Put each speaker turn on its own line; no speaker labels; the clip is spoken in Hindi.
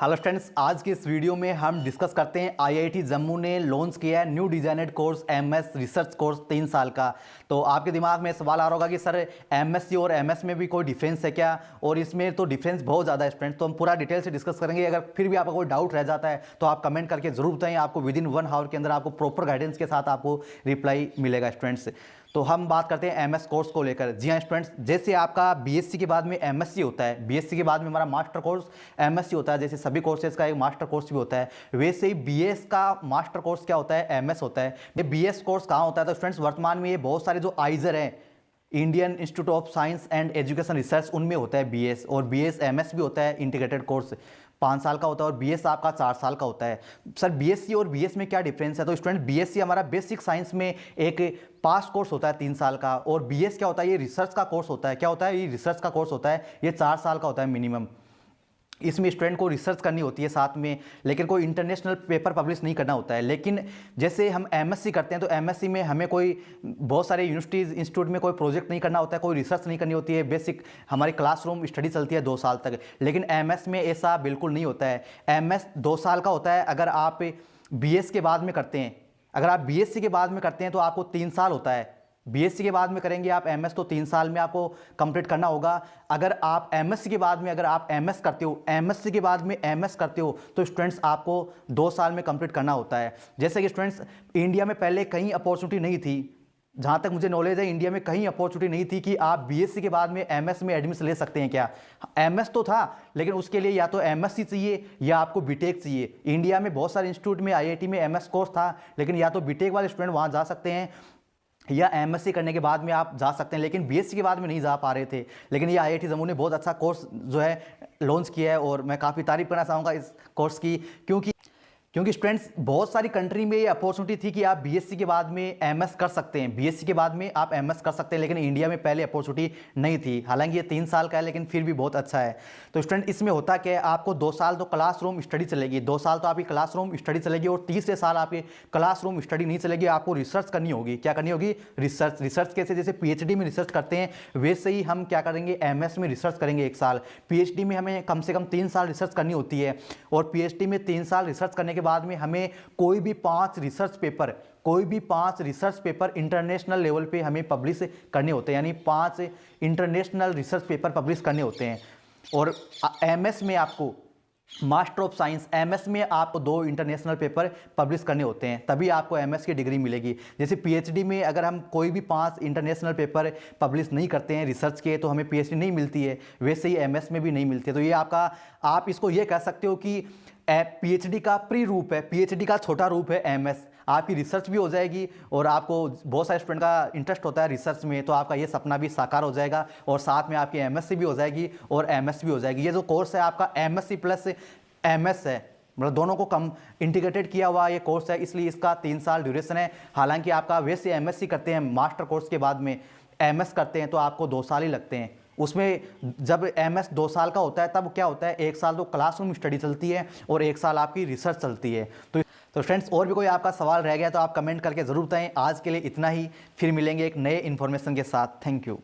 हेलो स्टूडेंट्स, आज की इस वीडियो में हम डिस्कस करते हैं आईआईटी जम्मू ने लॉन्च किया है new designed course MS research course 3 साल का। तो आपके दिमाग में सवाल आ रहा होगा कि सर एमएससी और एमएस में भी कोई डिफरेंस है क्या, और इसमें तो डिफरेंस बहुत ज़्यादा है स्टूडेंट्स। तो हम पूरा डिटेल से डिस्कस करेंगे। अगर फिर भी आपका कोई डाउट रह जाता है तो आप कमेंट करके जरूर बताएं, आपको विद इन 1 आवर के अंदर आपको प्रॉपर गाइडेंस के साथ आपको रिप्लाई मिलेगा स्टूडेंट्स। तो हम बात करते हैं एमएस कोर्स को लेकर। जी हाँ स्टूडेंट्स, जैसे आपका बीएससी के बाद में एमएससी होता है, बीएससी के बाद में हमारा मास्टर कोर्स एमएससी होता है, जैसे सभी कोर्सेज का एक मास्टर कोर्स भी होता है, वैसे ही बीएस का मास्टर कोर्स क्या होता है, एमएस होता है। ये बीएस कोर्स कहाँ होता है? तो स्टूडेंट्स वर्तमान में ये बहुत सारे जो आइजर हैं, Indian institute of science and education research, उनमें होता है बीएस, और बीएस एमएस भी होता है। इंटीग्रेटेड कोर्स 5 साल का होता है और बीएस आपका 4 साल का होता है। सर बीएससी और बीएस में क्या डिफरेंस है? तो स्टूडेंट बीएससी हमारा बेसिक साइंस में एक पास कोर्स होता है 3 साल का, और बीएस क्या होता है? ये रिसर्च का कोर्स होता है। क्या होता है? ये रिसर्च का कोर्स होता है, ये 4 साल का होता है मिनिमम। इसमें स्टूडेंट को रिसर्च करनी होती है साथ में, लेकिन कोई इंटरनेशनल पेपर पब्लिश नहीं करना होता है। लेकिन जैसे हम एमएससी करते हैं तो एमएससी में हमें कोई बहुत सारे यूनिवर्सिटीज़ इंस्टीट्यूट में कोई प्रोजेक्ट नहीं करना होता है, कोई रिसर्च नहीं करनी होती है, बेसिक हमारी क्लासरूम स्टडी चलती है 2 साल तक। लेकिन एमएस में ऐसा बिल्कुल नहीं होता है। एमएस 2 साल का होता है। अगर आप बीएस के बाद में करते हैं, अगर आप बीएससी के बाद में करते हैं तो आपको 3 साल होता है। बीएससी के बाद में करेंगे आप एमएस तो 3 साल में आपको कंप्लीट करना होगा। अगर आप एमएससी के बाद में अगर आप एमएस करते हो, एमएससी के बाद में एमएस करते हो, तो स्टूडेंट्स आपको 2 साल में कंप्लीट करना होता है। जैसे कि स्टूडेंट्स इंडिया में पहले कहीं अपॉर्चुनिटी नहीं थी, जहाँ तक मुझे नॉलेज है इंडिया में कहीं अपॉर्चुनिटी नहीं थी कि आप बीएससी के बाद में एमएस में एडमिशन ले सकते हैं। क्या एमएस तो था, लेकिन उसके लिए या तो एमएससी चाहिए या आपको बीटेक चाहिए। इंडिया में बहुत सारे इंस्टीट्यूट में आईआईटी में एमएस कोर्स था, लेकिन या तो बीटेक वाले स्टूडेंट वहाँ जा सकते हैं या एमएससी करने के बाद में आप जा सकते हैं, लेकिन बीएससी के बाद में नहीं जा पा रहे थे। लेकिन ये आईआईटी जम्मू ने बहुत अच्छा कोर्स जो है लॉन्च किया है, और मैं काफ़ी तारीफ करना चाहूँगा इस कोर्स की, क्योंकि स्टूडेंट्स बहुत सारी कंट्री में ये अपॉर्चुनिटी थी कि आप बीएससी के बाद में एमएस कर सकते हैं, बीएससी के बाद में आप एमएस कर सकते हैं, लेकिन इंडिया में पहले अपॉर्चुनिटी नहीं थी। हालांकि ये 3 साल का है, लेकिन फिर भी बहुत अच्छा है। तो स्टूडेंट इसमें होता क्या है, आपको 2 साल तो क्लासरूम स्टडी चलेगी, 2 साल तो आपकी क्लासरूम स्टडी चलेगी, और तीसरे साल आपकी क्लासरूम स्टडी नहीं चलेगी, आपको रिसर्च करनी होगी। क्या करनी होगी? रिसर्च। रिसर्च कैसे? जैसे पीएचडी में रिसर्च करते हैं, वैसे ही हम क्या करेंगे, एमएस में रिसर्च करेंगे 1 साल। पीएचडी में हमें कम से कम 3 साल रिसर्च करनी होती है, और पीएचडी में 3 साल रिसर्च करने के बाद में हमें कोई भी 5 रिसर्च पेपर इंटरनेशनल लेवल पे हमें पब्लिश करने होते हैं, यानी 5 इंटरनेशनल रिसर्च पेपर पब्लिश करने होते हैं। और एमएस में आपको मास्टर ऑफ साइंस, एमएस में आपको 2 इंटरनेशनल पेपर पब्लिश करने होते हैं, तभी आपको एमएस की डिग्री मिलेगी। जैसे पीएचडी में अगर हम कोई भी 5 इंटरनेशनल पेपर पब्लिश नहीं करते हैं रिसर्च के, तो हमें पीएचडी नहीं मिलती है, वैसे ही एमएस में भी नहीं मिलती है। तो ये आपका, आप इसको ये कह सकते हो कि पीएचडी का प्री रूप है, पीएचडी का छोटा रूप है एमएस। आपकी रिसर्च भी हो जाएगी, और आपको बहुत सारे स्टूडेंट का इंटरेस्ट होता है रिसर्च में, तो आपका ये सपना भी साकार हो जाएगा, और साथ में आपकी एमएससी भी हो जाएगी और एमएस भी हो जाएगी। ये जो कोर्स है आपका एमएससी प्लस एमएस है, मतलब दोनों को कम इंटीग्रेटेड किया हुआ ये कोर्स है, इसलिए इसका 3 साल ड्यूरेशन है। हालांकि आपका वैसे एमएससी करते हैं मास्टर कोर्स के बाद में एमएस करते हैं तो आपको 2 साल ही लगते हैं। उसमें जब एमएस 2 साल का होता है तब क्या होता है, 1 साल तो क्लासरूम स्टडी चलती है और 1 साल आपकी रिसर्च चलती है। तो फ्रेंड्स, और भी कोई आपका सवाल रह गया तो आप कमेंट करके ज़रूर बताएं। आज के लिए इतना ही, फिर मिलेंगे एक नए इन्फॉर्मेशन के साथ। Thank you.